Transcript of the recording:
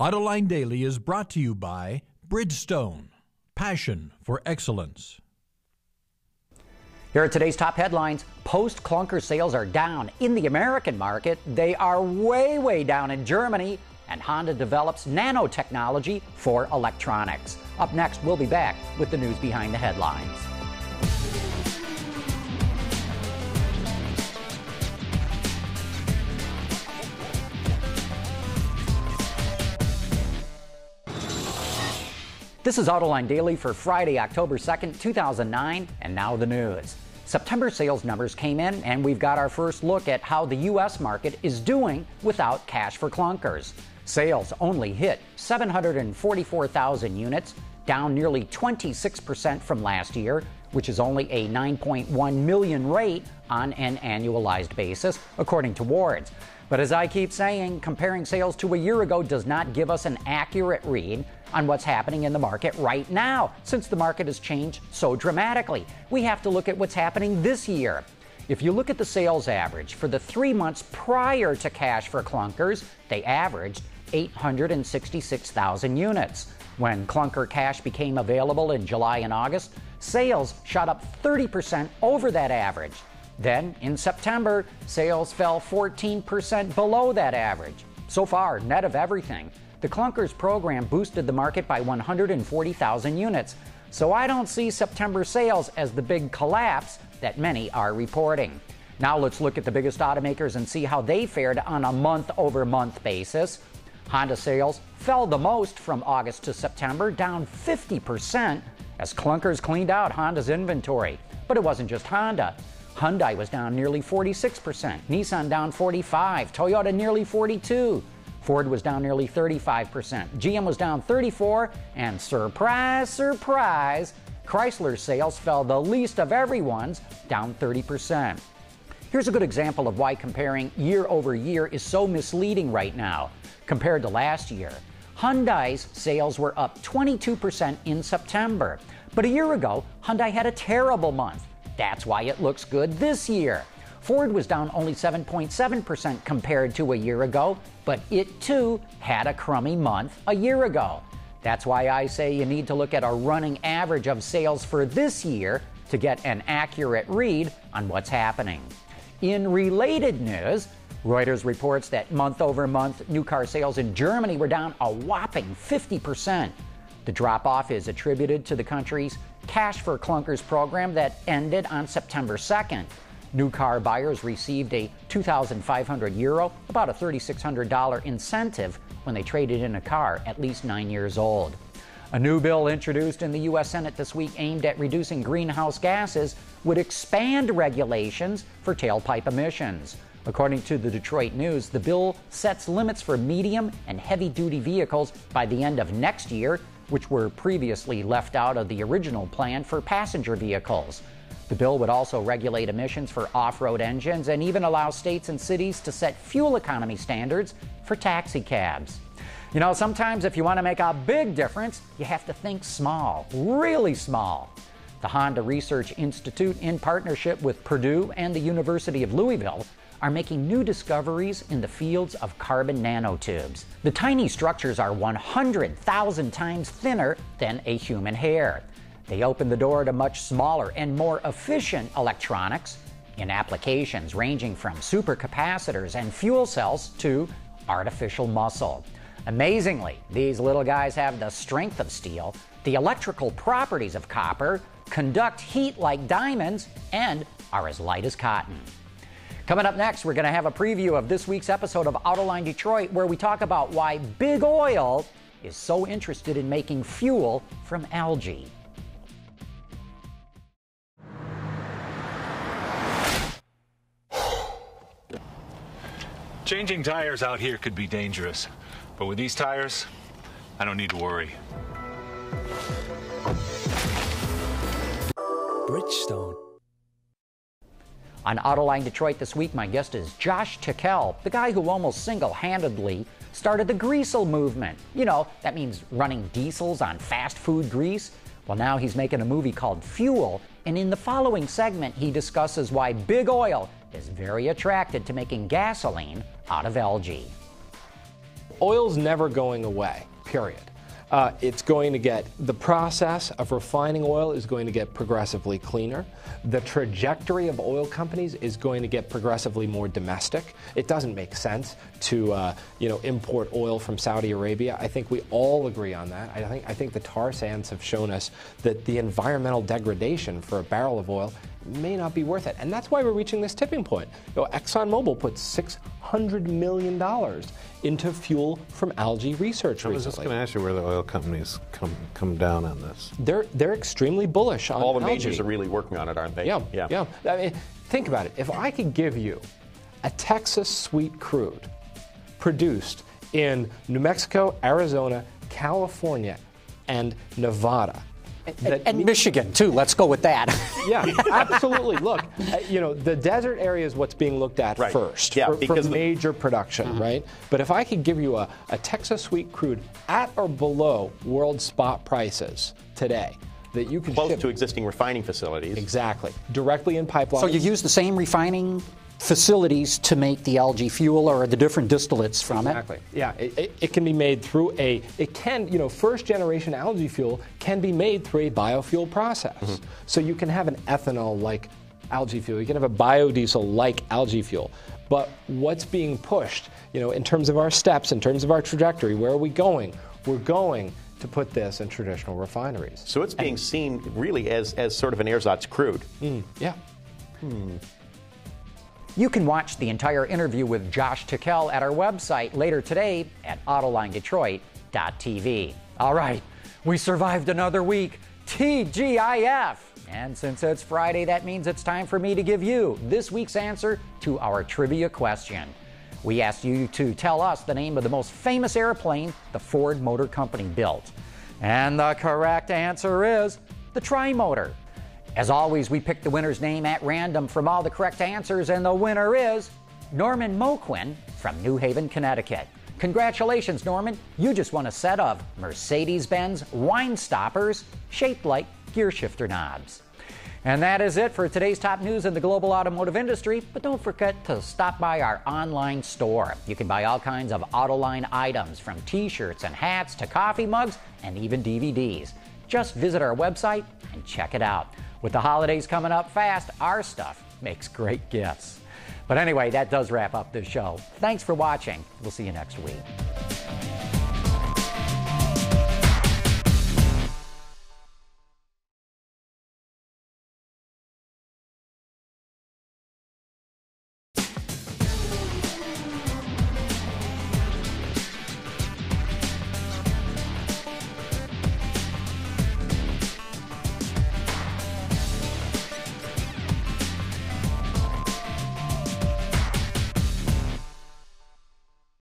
Autoline Daily is brought to you by Bridgestone, passion for excellence. Here are today's top headlines. Post-clunker sales are down in the American market. They are way down in Germany. And Honda develops nanotechnology for electronics. Up next, we'll be back with the news behind the headlines. This is Autoline Daily for Friday, October 2nd, 2009, and now the news. September sales numbers came in, and we've got our first look at how the U.S. market is doing without cash for clunkers. Sales only hit 744,000 units, down nearly 26% from last year, which is only a 9.1 million rate on an annualized basis, according to Wards. But as I keep saying, comparing sales to a year ago does not give us an accurate read on what's happening in the market right now, since the market has changed so dramatically. We have to look at what's happening this year. If you look at the sales average for the 3 months prior to cash for clunkers, they averaged 866,000 units. When clunker cash became available in July and August, sales shot up 30% over that average. Then, in September, sales fell 14% below that average. So far, net of everything, the clunkers program boosted the market by 140,000 units. So I don't see September sales as the big collapse that many are reporting. Now let's look at the biggest automakers and see how they fared on a month-over-month basis. Honda sales fell the most from August to September, down 50%, as clunkers cleaned out Honda's inventory. But it wasn't just Honda. Hyundai was down nearly 46%, Nissan down 45%, Toyota nearly 42%, Ford was down nearly 35%, GM was down 34%, and surprise, surprise, Chrysler's sales fell the least of everyone's, down 30%. Here's a good example of why comparing year over year is so misleading right now. Compared to last year, Hyundai's sales were up 22% in September. But a year ago, Hyundai had a terrible month. That's why it looks good this year. Ford was down only 7.7% compared to a year ago, but it too had a crummy month a year ago. That's why I say you need to look at a running average of sales for this year to get an accurate read on what's happening. In related news, Reuters reports that month-over-month new car sales in Germany were down a whopping 50%. The drop-off is attributed to the country's Cash for Clunkers program that ended on September 2nd. New car buyers received a €2,500, about a $3,600 incentive when they traded in a car at least 9 years old. A new bill introduced in the U.S. Senate this week aimed at reducing greenhouse gases would expand regulations for tailpipe emissions. According to the Detroit News, the bill sets limits for medium and heavy-duty vehicles by the end of next year, which were previously left out of the original plan for passenger vehicles. The bill would also regulate emissions for off-road engines and even allow states and cities to set fuel economy standards for taxi cabs. You know, sometimes if you want to make a big difference, you have to think small, really small. The Honda Research Institute, in partnership with Purdue and the University of Louisville, are making new discoveries in the fields of carbon nanotubes. The tiny structures are 100,000 times thinner than a human hair. They open the door to much smaller and more efficient electronics in applications ranging from supercapacitors and fuel cells to artificial muscle. Amazingly, these little guys have the strength of steel, the electrical properties of copper, conduct heat like diamonds, and are as light as cotton. Coming up next, we're going to have a preview of this week's episode of Autoline Detroit, where we talk about why Big Oil is so interested in making fuel from algae. Changing tires out here could be dangerous, but with these tires, I don't need to worry. Bridgestone. On Autoline Detroit this week, my guest is Josh Tickell, the guy who almost single-handedly started the greasel movement. You know, that means running diesels on fast food grease. Well, now he's making a movie called Fuel, and in the following segment, he discusses why Big Oil is very attracted to making gasoline out of algae. oil's never going away, period. It's going to get, the process of refining oil is going to get progressively cleaner. The trajectory of oil companies is going to get progressively more domestic. It doesn't make sense to import oil from Saudi Arabia. I think we all agree on that. I think the tar sands have shown us that the environmental degradation for a barrel of oil may not be worth it. And that's why we're reaching this tipping point. ExxonMobil put $600 million into fuel from algae research recently. I was just going to ask you where the oil companies come down on this. They're extremely bullish on all the algae. majors are really working on it, aren't they? Yeah. I mean, think about it. If I could give you a Texas sweet crude produced in New Mexico, Arizona, California, and Nevada, and Michigan, too. Let's go with that. Yeah, absolutely. Look, the desert area is what's being looked at first for major production, right? But if I could give you a Texas sweet crude at or below world spot prices today, that you can close ship to existing refining facilities. Exactly. Directly in pipelines. So you use the same refining facilities to make the algae fuel or the different distillates from it? Exactly. Yeah, it can be made through first generation algae fuel can be made through a biofuel process. So you can have an ethanol-like algae fuel. You can have a biodiesel-like algae fuel. But what's being pushed, in terms of our steps, in terms of our trajectory, where are we going? We're going to put this in traditional refineries. So it's being seen really as sort of an ersatz crude. Yeah. You can watch the entire interview with Josh Tickell at our website later today at AutolineDetroit.tv. All right, we survived another week. TGIF! And since it's Friday, that means it's time for me to give you this week's answer to our trivia question. We asked you to tell us the name of the most famous airplane the Ford Motor Company built. And the correct answer is the Trimotor. As always, we pick the winner's name at random from all the correct answers, and the winner is Norman Moquin from New Haven, Connecticut. Congratulations, Norman. You just won a set of Mercedes-Benz wine stoppers shaped like gear shifter knobs. And that is it for today's top news in the global automotive industry, but don't forget to stop by our online store. You can buy all kinds of Autoline items, from t-shirts and hats to coffee mugs and even DVDs. Just visit our website and check it out. With the holidays coming up fast, our stuff makes great gifts. But anyway, that does wrap up this show. Thanks for watching. We'll see you next week.